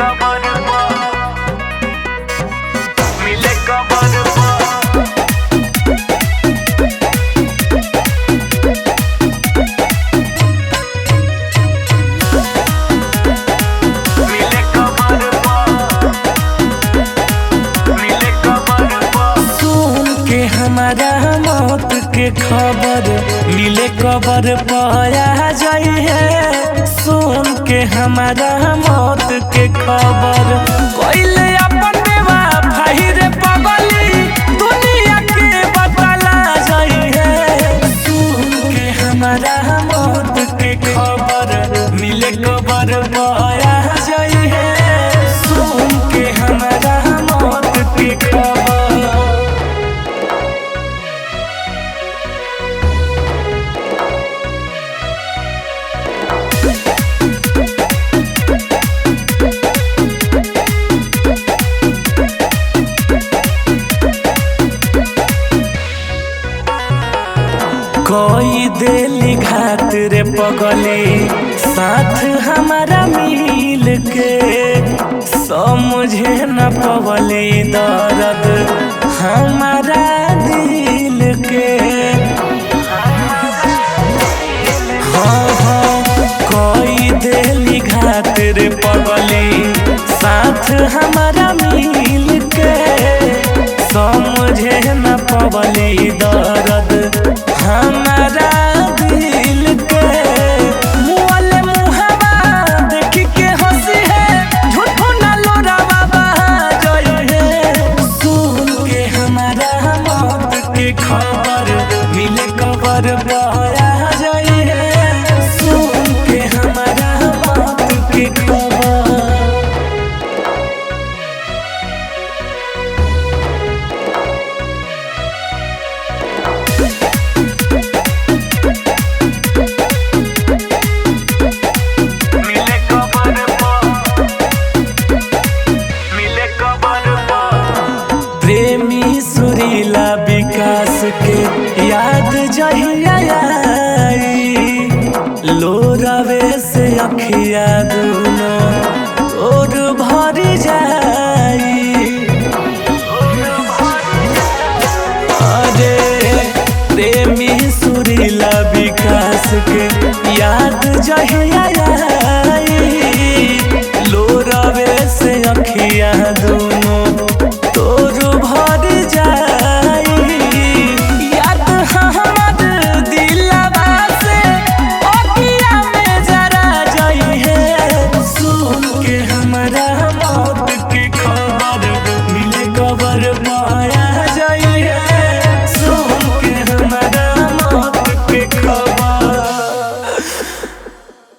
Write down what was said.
कबर मिले कबर हमारा मौत के खबर मिले कबर पाया जाई है। सुन के हमारा मौत के खबर कोइले अपन बेवा भाई रे पगली दुनिया के बतला जाई है। सुन के हमारा मौत के खबर मिले कबर पाया जाई है। सुन के हमारा मौत के खबर कोई देली घात रे पगली साथ हमारा मिल के समझे न पवली दर्द हमारा दिल के। हाँ हाँ कोई देली घात रे पगली साथ हमारा मिल के समझे न पवली दर्द हमारा दिल के। मुआले मुहावा देख के हंसी है झूठो ना लोरावा बहा जाई है। सुन के हमारा मौत के खबर मिले कबर बहा जाई है। सुन के हमारा मौत के खबर प्रेमी सुरीला विकास के याद जहिया आई लोरावे से अखिया दूनो और भर जाई। अरे प्रेमी सुरीला विकास के याद जहिया आई लोरावे से अखिया दूनो तोर भर जाई। याद हमर दिलवा से अखिया में जरा जाई है। सुन के हमारा मौत के खबर मिले कबर पाया जाई